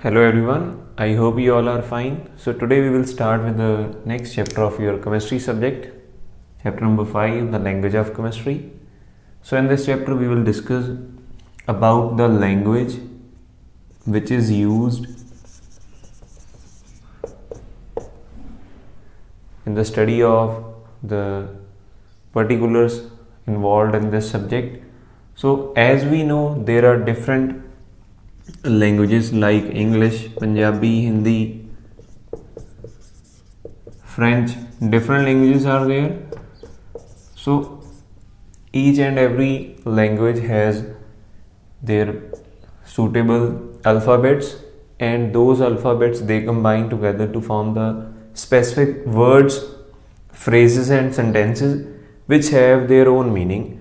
Hello everyone, I hope you all are fine. So today we will start with the next chapter of your chemistry subject, chapter number 5, the language of chemistry. So in this chapter we will discuss about the language which is used in the study of the particulars involved in this subject. So as we know, there are different languages like English, Punjabi, Hindi, French. Different languages are there. So each and every language has their suitable alphabets, and those alphabets they combine together to form the specific words, phrases and sentences which have their own meaning.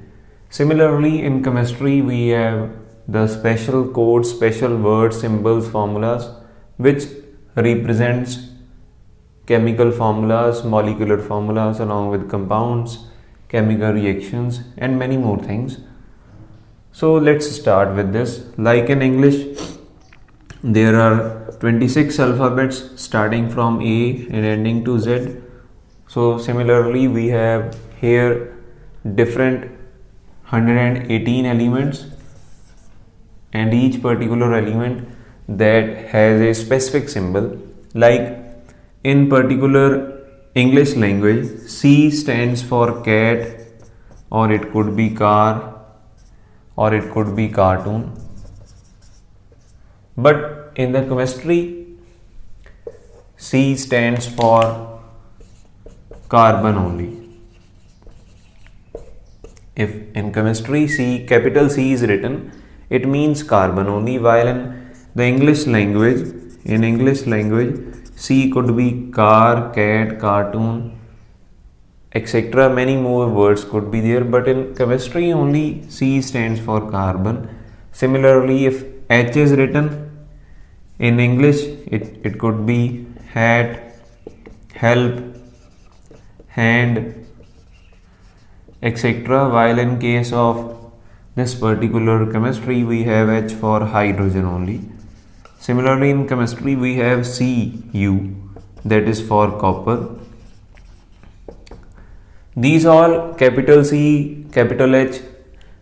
Similarly, in chemistry we have the special codes, special words, symbols, formulas which represents chemical formulas, molecular formulas along with compounds, chemical reactions and many more things. So let's start with this. Like in English, there are 26 alphabets starting from A and ending to Z. So similarly, we have here different 118 elements, and each particular element that has a specific symbol. Like in particular English language, C stands for cat, or it could be car, or it could be cartoon. But in the chemistry, C stands for carbon only. If in chemistry capital C is written, it means carbon only, while in the English language, C could be car, cat, cartoon, etc. Many more words could be there, but in chemistry only C stands for carbon. Similarly, if H is written in English, it could be hat, help, hand, etc. While in case of this particular chemistry, we have H for hydrogen only. Similarly, in chemistry, we have Cu, that is for copper. These all capital C, capital H,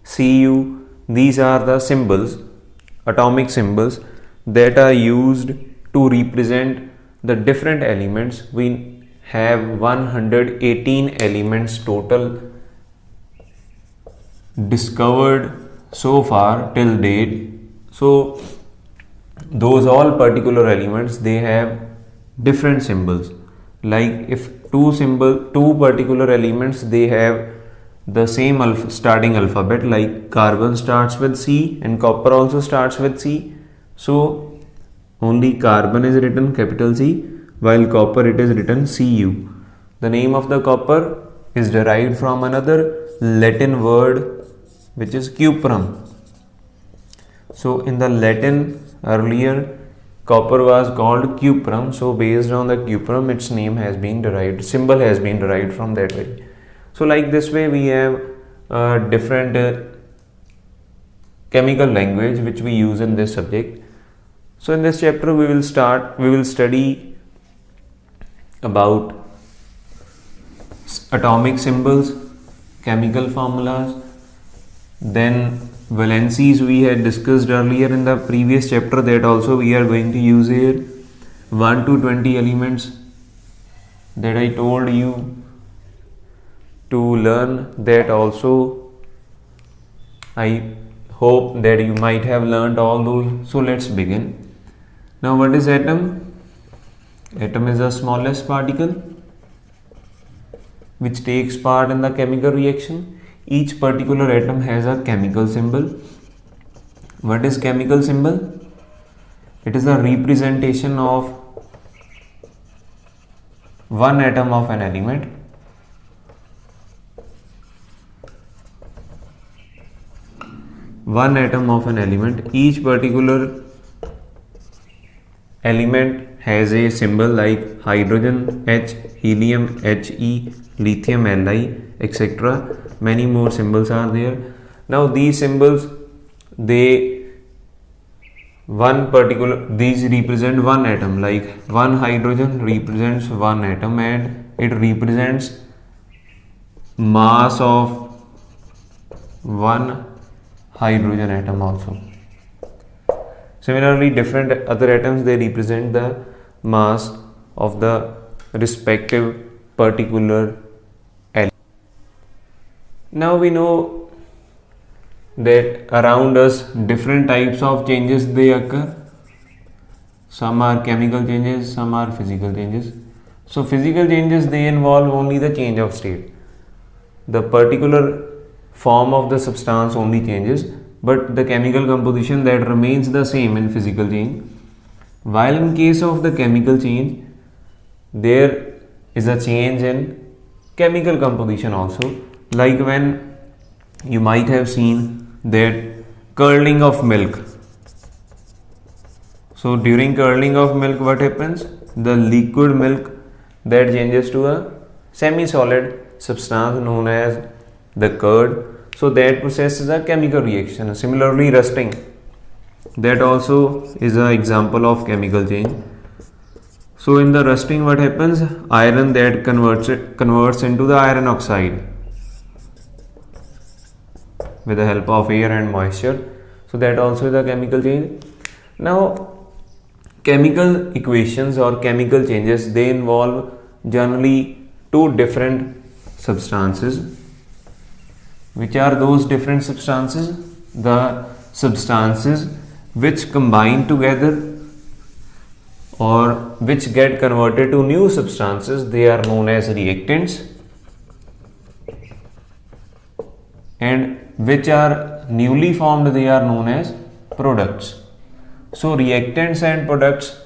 Cu, these are the symbols, atomic symbols that are used to represent the different elements. We have 118 elements total discovered so far till date. So those all particular elements, they have different symbols. Like if two particular elements, they have the same starting alphabet, like carbon starts with C and copper also starts with C, so only carbon is written capital C, while copper it is written Cu. The name of the copper is derived from another Latin word which is cuprum. So in the Latin, earlier copper was called cuprum, so based on the cuprum its name has been derived, symbol has been derived from that way. So like this way we have different chemical language which we use in this subject. So in this chapter we will study about atomic symbols, chemical formulas, then valencies we had discussed earlier in the previous chapter, that also we are going to use here. 1 to 20 elements that I told you to learn, that also I hope that you might have learned all those. So let's begin. Now what is atom? Atom is the smallest particle which takes part in the chemical reaction. Each particular atom has a chemical symbol. What is chemical symbol? It is a representation of one atom of an element. One atom of an element. Each particular element has a symbol like hydrogen H, helium He, lithium Li, etc. Many more symbols are there. Now these symbols, they these represent one atom, like one hydrogen represents one atom and it represents mass of one hydrogen atom also. Similarly, different other atoms, they represent the mass of the respective particular element. Now we know that around us different types of changes they occur. Some are chemical changes, some are physical changes. So physical changes, they involve only the change of state. The particular form of the substance only changes, but the chemical composition, that remains the same in physical change. While in case of the chemical change, there is a change in chemical composition also, like when you might have seen that curdling of milk. So during curdling of milk, what happens? The liquid milk, that changes to a semi-solid substance known as the curd. So that process is a chemical reaction. Similarly, rusting, that also is an example of chemical change. So in the rusting, what happens? Iron, that converts into the iron oxide with the help of air and moisture. So that also is a chemical change. Now, chemical equations or chemical changes, they involve generally two different substances. Which are those different substances? The substances which combine together or which get converted to new substances, they are known as reactants, and which are newly formed, they are known as products. So reactants and products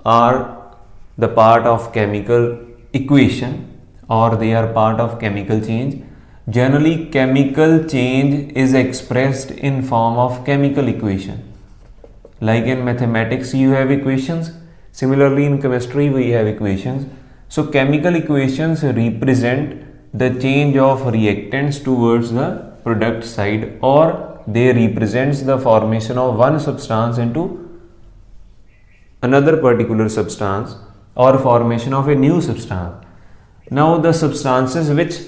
are the part of chemical equation, or they are part of chemical change. Generally, chemical change is expressed in form of chemical equation. Like in mathematics, you have equations. Similarly, in chemistry, we have equations. So chemical equations represent the change of reactants towards the product side, or they represents the formation of one substance into another particular substance, or formation of a new substance. Now the substances which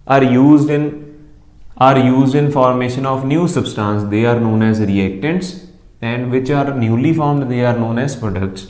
are used in formation of new substance, they are known as reactants, and which are newly formed, they are known as products.